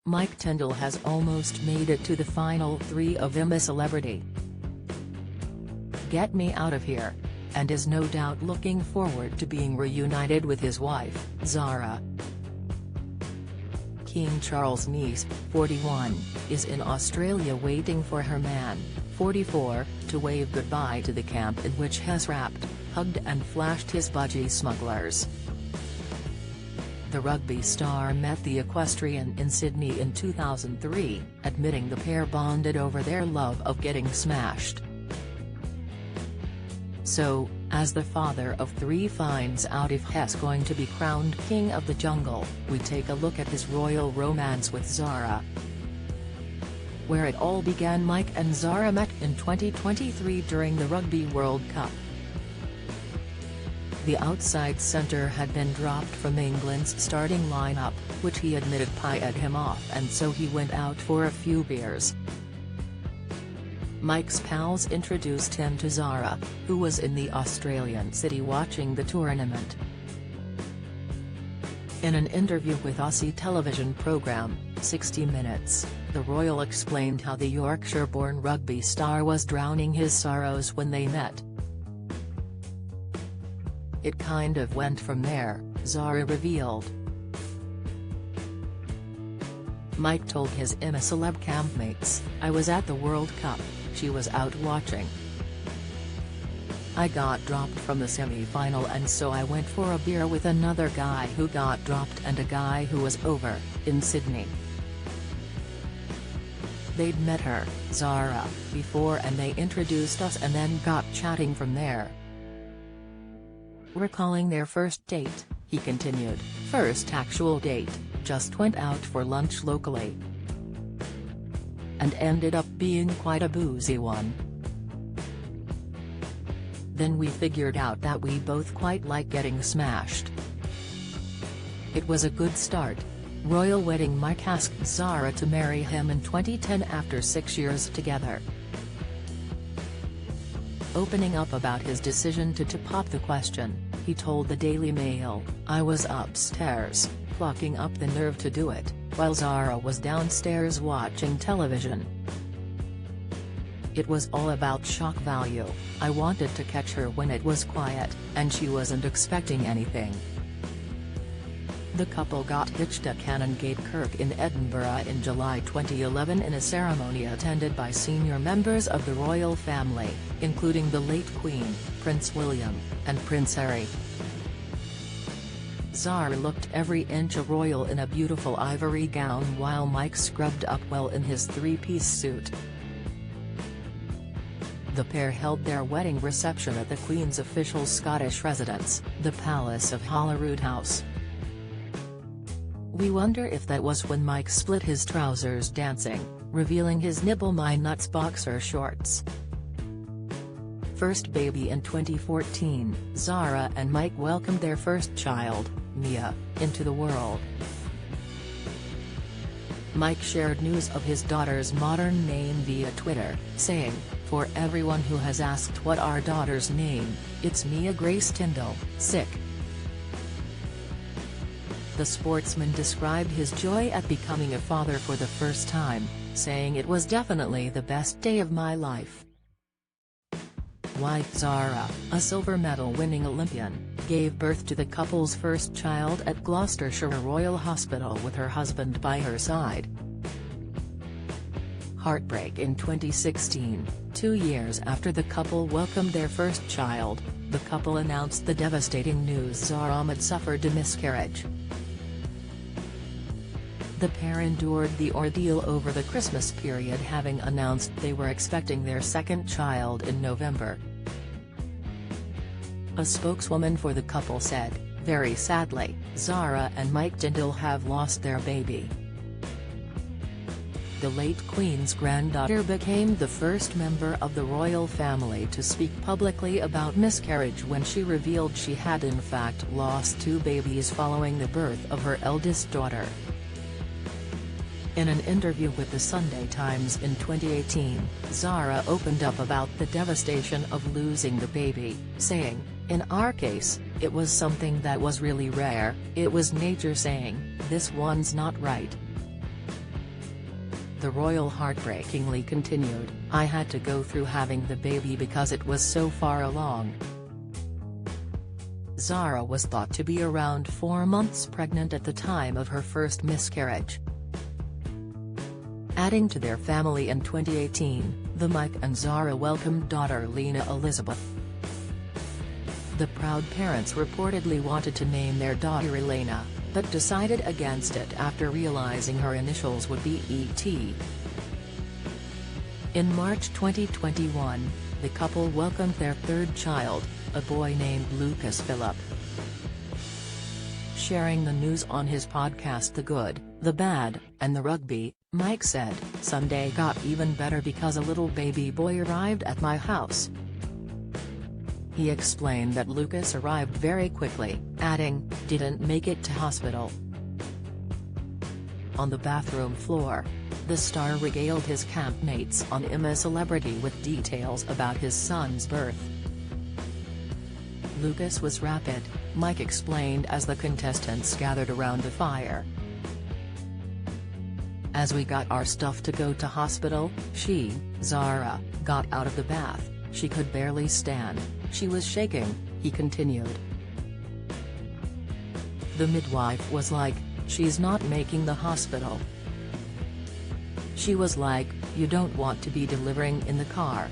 Mike Tindall has almost made it to the final three of I'm a Celebrity. Get Me Out of Here, and is no doubt looking forward to being reunited with his wife, Zara. King Charles' niece, 41, is in Australia waiting for her man, 44, to wave goodbye to the camp in which he's wrapped, hugged and flashed his budgie smugglers. The rugby star met the equestrian in Sydney in 2003, admitting the pair bonded over their love of getting smashed. So, as the father of three finds out if he's going to be crowned king of the jungle, we take a look at his royal romance with Zara. Where it all began. Mike and Zara met in 2023 during the Rugby World Cup. The outside centre had been dropped from England's starting lineup, which he admitted pied him off, and so he went out for a few beers. Mike's pals introduced him to Zara, who was in the Australian city watching the tournament. In an interview with Aussie television programme, 60 Minutes, the royal explained how the Yorkshire-born rugby star was drowning his sorrows when they met. "It kind of went from there," Zara revealed. Mike told his I'm a Celeb campmates, "I was at the World Cup, she was out watching. I got dropped from the semi-final and so I went for a beer with another guy who got dropped and a guy who was over, in Sydney. They'd met her, Zara, before and they introduced us and then got chatting from there." Recalling their first date, he continued, "First actual date, just went out for lunch locally. And ended up being quite a boozy one. Then we figured out that we both quite like getting smashed. It was a good start." Royal wedding. Mike asked Zara to marry him in 2010 after 6 years together. Opening up about his decision to pop the question, he told the Daily Mail, "I was upstairs, plucking up the nerve to do it, while Zara was downstairs watching television. It was all about shock value. I wanted to catch her when it was quiet, and she wasn't expecting anything." The couple got hitched at Canongate Kirk in Edinburgh in July 2011 in a ceremony attended by senior members of the royal family, including the late Queen, Prince William, and Prince Harry. Zara looked every inch a royal in a beautiful ivory gown while Mike scrubbed up well in his three-piece suit. The pair held their wedding reception at the Queen's official Scottish residence, the Palace of Holyrood House. We wonder if that was when Mike split his trousers dancing, revealing his nibble my nuts boxer shorts. First baby. In 2014, Zara and Mike welcomed their first child, Mia, into the world. Mike shared news of his daughter's modern name via Twitter, saying, "For everyone who has asked what our daughter's name, it's Mia Grace Tindall, sick." The sportsman described his joy at becoming a father for the first time, saying, "It was definitely the best day of my life." Wife Zara, a silver medal-winning Olympian, gave birth to the couple's first child at Gloucestershire Royal Hospital with her husband by her side. Heartbreak. In 2016, 2 years after the couple welcomed their first child, the couple announced the devastating news Zara had suffered a miscarriage. The pair endured the ordeal over the Christmas period, having announced they were expecting their second child in November. A spokeswoman for the couple said, "Very sadly, Zara and Mike Tindall have lost their baby." The late Queen's granddaughter became the first member of the royal family to speak publicly about miscarriage when she revealed she had in fact lost 2 babies following the birth of her eldest daughter. In an interview with the Sunday Times in 2018, Zara opened up about the devastation of losing the baby, saying, "In our case, it was something that was really rare, it was nature saying, this one's not right. The royal heartbreakingly continued, "I had to go through having the baby because it was so far along." Zara was thought to be around 4 months pregnant at the time of her first miscarriage. Adding to their family in 2018, the Mike and Zara welcomed daughter Lena Elizabeth. The proud parents reportedly wanted to name their daughter Elena, but decided against it after realizing her initials would be E.T. In March 2021, the couple welcomed their third child, a boy named Lucas Phillip. Sharing the news on his podcast The Good, the Bad, and the Rugby, Mike said, "Sunday got even better because a little baby boy arrived at my house." He explained that Lucas arrived very quickly, adding, "Didn't make it to hospital." On the bathroom floor, the star regaled his campmates on I'm a Celebrity with details about his son's birth. "Lucas was rapid," Mike explained as the contestants gathered around the fire. "As we got our stuff to go to hospital, she, Zara, got out of the bath. She could barely stand, she was shaking," he continued. The midwife was like, "She's not making the hospital." She was like, "You don't want to be delivering in the car."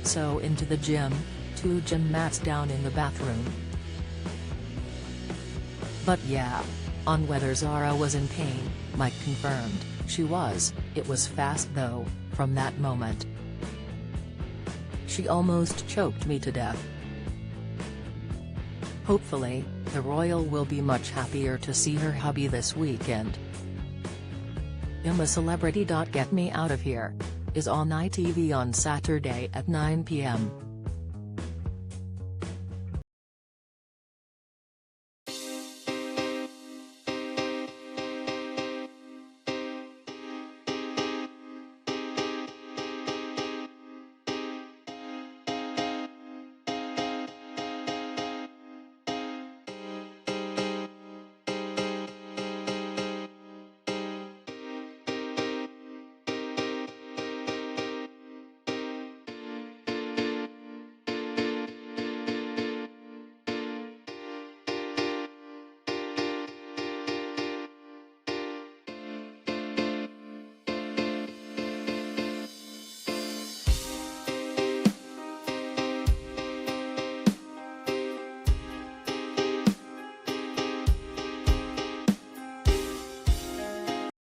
So into the gym, 2 gym mats down in the bathroom. But yeah. On whether Zara was in pain, Mike confirmed, "She was, it was fast though, from that moment. She almost choked me to death." Hopefully, the royal will be much happier to see her hubby this weekend. I'm a Celebrity. Get Me Out of Here is on ITV on Saturday at 9 p.m.